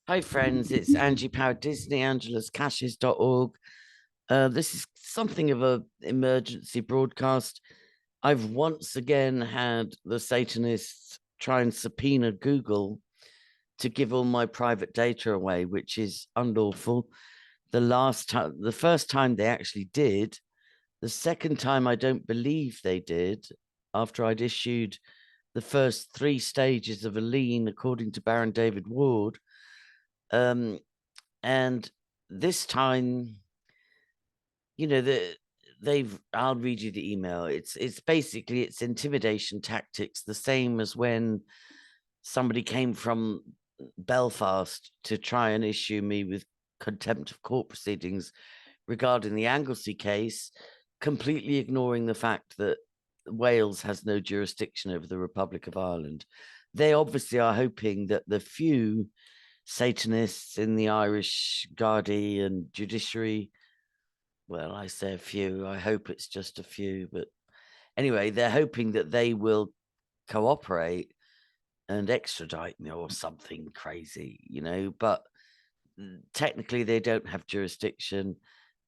Hi, friends. It's Angie Powered Disney, angeluscashes.org. This is something of an emergency broadcast. I've once again had the Satanists try and subpoena Google to give all my private data away, which is unlawful. The first time they actually did. The second time, I don't believe they did, after I'd issued the first 3 stages of a lien, according to Baron David Ward. And this time, I'll read you the email. It's basically it's intimidation tactics, the same as when somebody came from Belfast to try and issue me with contempt of court proceedings regarding the Anglesey case, completely ignoring the fact that Wales has no jurisdiction over the Republic of Ireland. They obviously are hoping that the few Satanists in the Irish Gardaí and judiciary, well, I say a few, I hope it's just a few, but anyway, they're hoping that they will cooperate and extradite me or something crazy, but technically they don't have jurisdiction.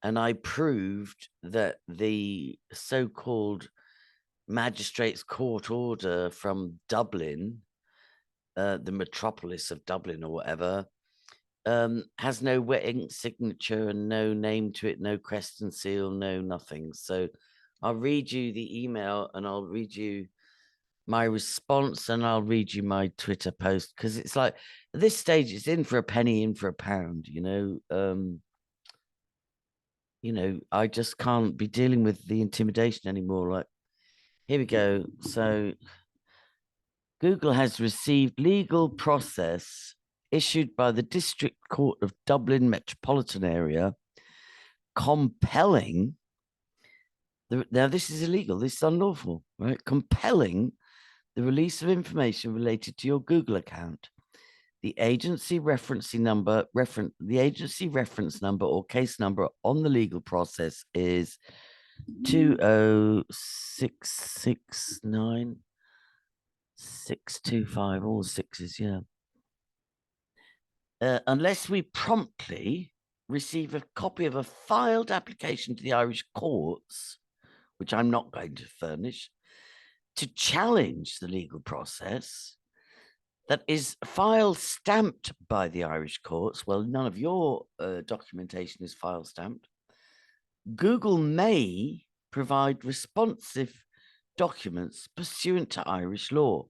And I proved that the so-called magistrate's court order from Dublin, the metropolis of Dublin or whatever, has no wet ink signature and no name to it, no crest and seal, no nothing. So I'll read you the email and I'll read you my response and I'll read you my Twitter post, because it's like at this stage it's in for a penny, in for a pound, I just can't be dealing with the intimidation anymore. Like, here we go. So Google has received legal process issued by the District Court of Dublin Metropolitan Area compelling now this is illegal, this is unlawful, right? Compelling the release of information related to your Google account. The agency reference number or case number on the legal process is 20669 625, all sixes, yeah. Unless we promptly receive a copy of a filed application to the Irish courts, which I'm not going to furnish, to challenge the legal process that is file stamped by the Irish courts. Well, none of your documentation is file stamped. Google may provide responsive documents pursuant to Irish law,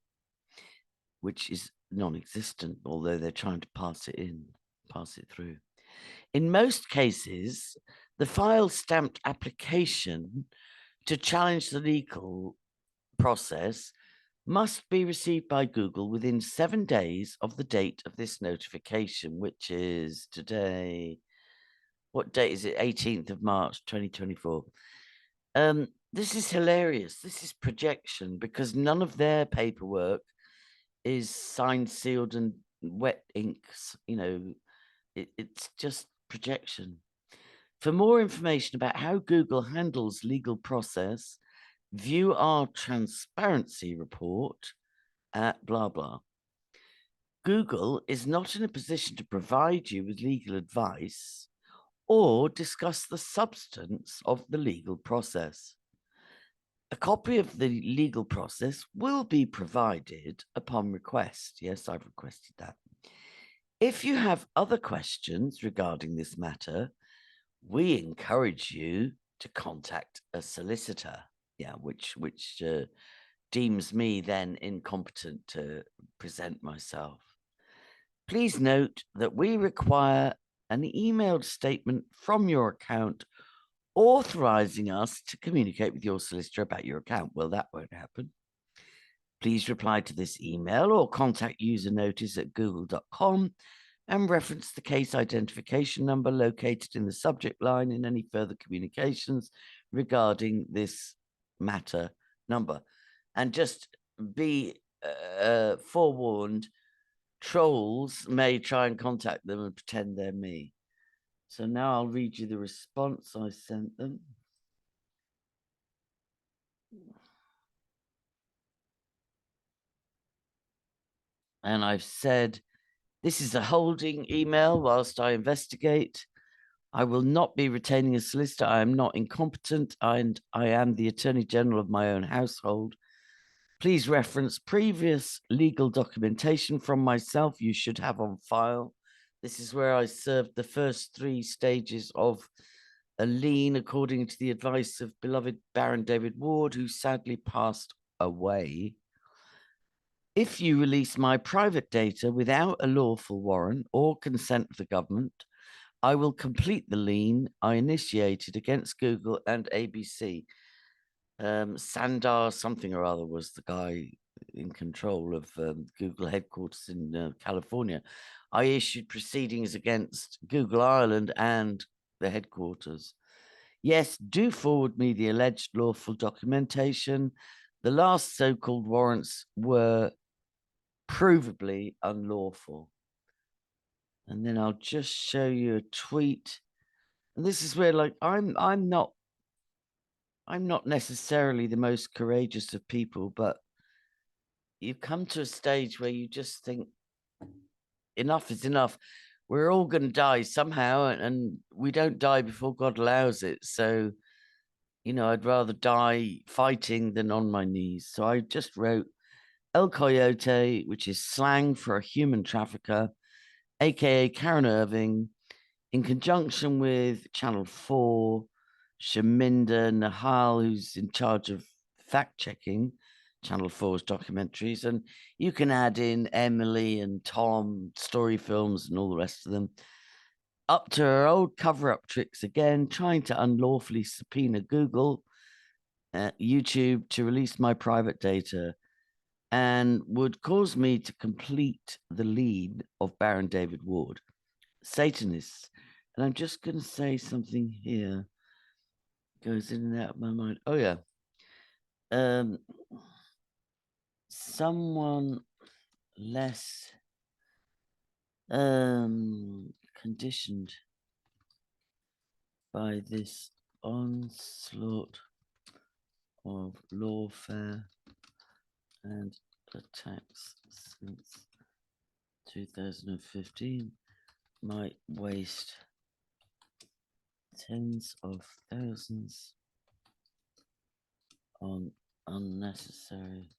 which is non-existent, although they're trying to pass it through. In most cases, the file stamped application to challenge the legal process must be received by Google within 7 days of the date of this notification, which is today. What date is it? 18th of March, 2024. This is hilarious. This is projection, because none of their paperwork is signed, sealed, and wet inks. It's just projection. For more information about how Google handles legal process, view our transparency report at blah, blah. Google is not in a position to provide you with legal advice or discuss the substance of the legal process. A copy of the legal process will be provided upon request. Yes, I've requested that. If you have other questions regarding this matter, we encourage you to contact a solicitor. Yeah, which deems me then incompetent to present myself. Please note that we require an emailed statement from your account authorizing us to communicate with your solicitor about your account. Well, that won't happen. Please reply to this email or contact user notice at google.com and reference the case identification number located in the subject line in any further communications regarding this matter number. And just be forewarned, trolls may try and contact them and pretend they're me. So now I'll read you the response I sent them. And I've said, This is a holding email whilst I investigate. I will not be retaining a solicitor. I am not incompetent, and I am the Attorney General of my own household. Please reference previous legal documentation from myself you should have on file. This is where I served the first 3 stages of a lien according to the advice of beloved Baron David Ward, who sadly passed away. If you release my private data without a lawful warrant or consent of the government, I will complete the lien I initiated against Google and ABC. Sandar something or other was the guy in control of Google headquarters in California. I issued proceedings against Google Ireland and the headquarters. Yes, do forward me the alleged lawful documentation. The last so-called warrants were provably unlawful. And then I'll just show you a tweet. And this is where, like, I'm not necessarily the most courageous of people, but you come to a stage where you just think enough is enough. We're all going to die somehow, and we don't die before God allows it. So, you know, I'd rather die fighting than on my knees. So I just wrote El Coyote, which is slang for a human trafficker, aka Karen Irving, in conjunction with Channel 4, Shaminda Nahal, who's in charge of fact-checking Channel 4's documentaries. And you can add in Emily and Tom, Story Films, and all the rest of them. Up to her old cover-up tricks again, trying to unlawfully subpoena Google, YouTube to release my private data, and would cause me to complete the lead of Baron David Ward. Satanists. And I'm just going to say something here. Goes in and out of my mind. Oh, yeah. Someone less conditioned by this onslaught of lawfare and attacks since 2015 might waste tens of thousands on unnecessary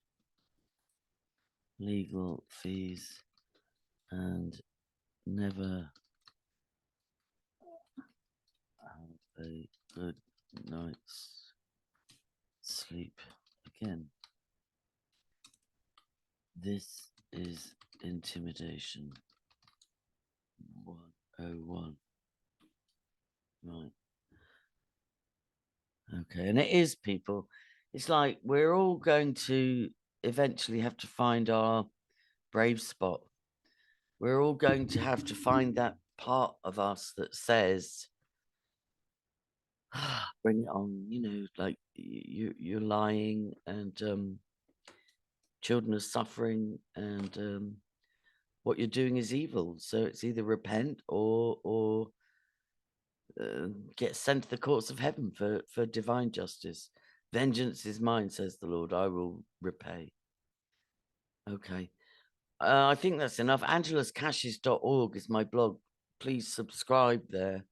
legal fees and never have a good night's sleep again. This is intimidation 101. Right. Okay, and it is, people. It's like we're all going to eventually have to find our brave spot. We're all going to have to find that part of us that says, bring it on, you know, like you're lying and children are suffering and what you're doing is evil. So it's either repent or get sent to the courts of heaven for divine justice. Vengeance is mine, says the Lord. I will repay. Okay. I think that's enough. AngelasCashes.org is my blog. Please subscribe there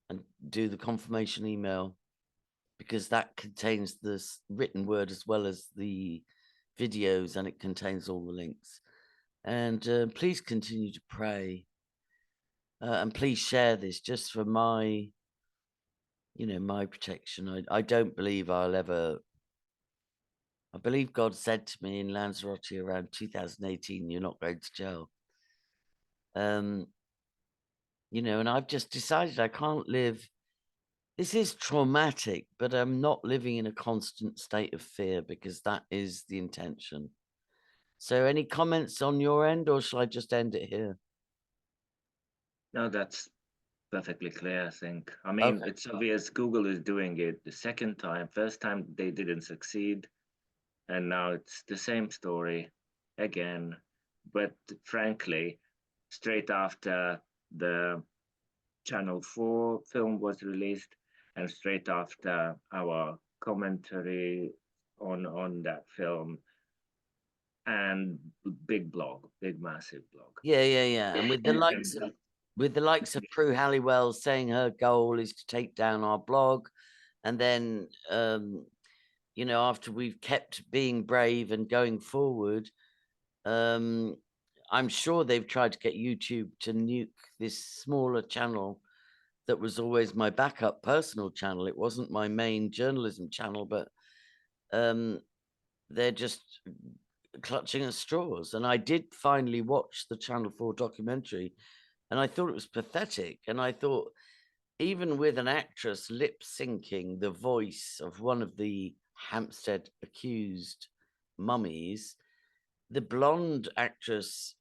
and do the confirmation email, because that contains this written word as well as the videos, and it contains all the links. And please continue to pray. And please share this just for my, you know, my protection. I don't believe I'll ever... I believe God said to me in Lanzarote around 2018, you're not going to jail. You know, and I've just decided I can't live. This is traumatic, but I'm not living in a constant state of fear, because that is the intention. So any comments on your end, or shall I just end it here? No, that's perfectly clear, I think. I mean, Okay. it's obvious Google is doing it the second time. First time they didn't succeed, and now it's the same story again. But frankly, straight after the Channel 4 film was released, and straight after our commentary on that film, and big blog, big massive blog. Yeah. And with the likes of Prue Halliwell saying her goal is to take down our blog, and then you know, after we've kept being brave and going forward, I'm sure they've tried to get YouTube to nuke this smaller channel that was always my backup personal channel. It wasn't my main journalism channel, but they're just clutching at straws. And I did finally watch the Channel 4 documentary, and I thought it was pathetic. And I thought, even with an actress lip syncing the voice of one of the Hampstead accused mummies, the blonde actress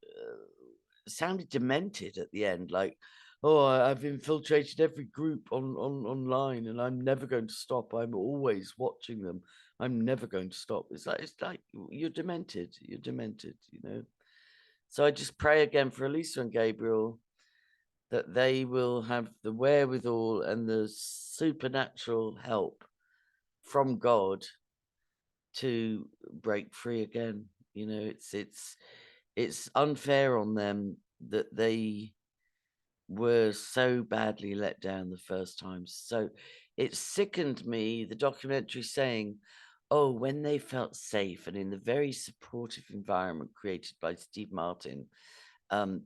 sounded demented at the end, like, oh, I've infiltrated every group online, and I'm never going to stop. I'm always watching them. I'm never going to stop. It's like you're demented. You're demented, you know. So I just pray again for Elisa and Gabriel that they will have the wherewithal and the supernatural help from God to break free again. You know, it's unfair on them that they were so badly let down the first time. So it sickened me, the documentary saying, oh, when they felt safe and in the very supportive environment created by Steve Martin,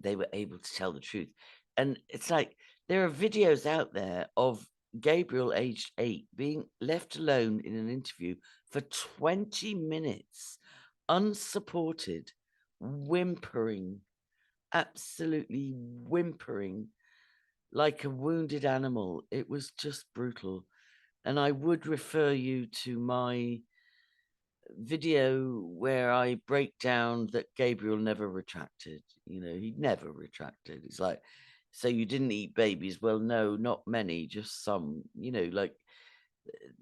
they were able to tell the truth. And it's like, there are videos out there of Gabriel, aged 8, being left alone in an interview for 20 minutes, unsupported, whimpering, absolutely whimpering like a wounded animal. It was just brutal. And I would refer you to my video where I break down that Gabriel never retracted. You know, he never retracted. It's like, so you didn't eat babies? Well, no, not many, just some, you know, like,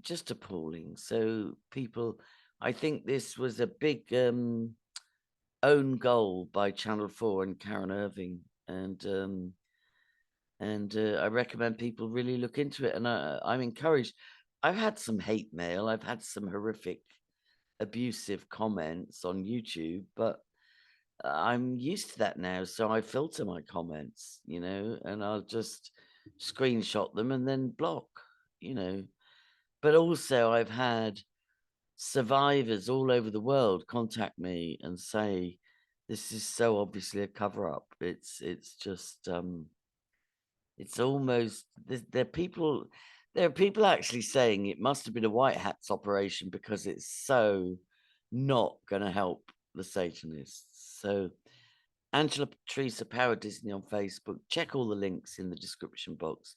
just appalling. So people, I think this was a big own goal by Channel 4 and Karen Irving. And I recommend people really look into it. And I'm encouraged. I've had some hate mail. I've had some horrific, abusive comments on YouTube, but I'm used to that now. So I filter my comments, you know, and I'll just screenshot them and then block, you know. But also I've had survivors all over the world contact me and say, this is so obviously a cover-up. It's just it's almost there are people actually saying it must have been a white hats operation because it's so not going to help the Satanists. So Angela Patricia Power Disney on Facebook. Check all the links in the description box.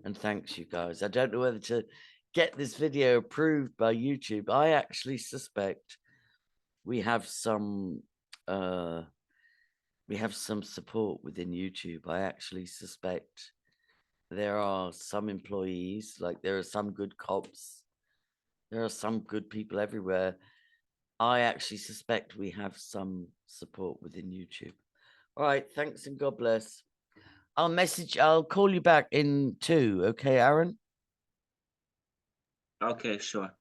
And thanks, you guys. I don't know whether to get this video approved by YouTube. I actually suspect we have some support within YouTube. I actually suspect there are some employees, like there are some good cops. There are some good people everywhere. I actually suspect we have some support within YouTube. All right, thanks and God bless. I'll call you back in 2. Okay, Aaron? Okay, sure.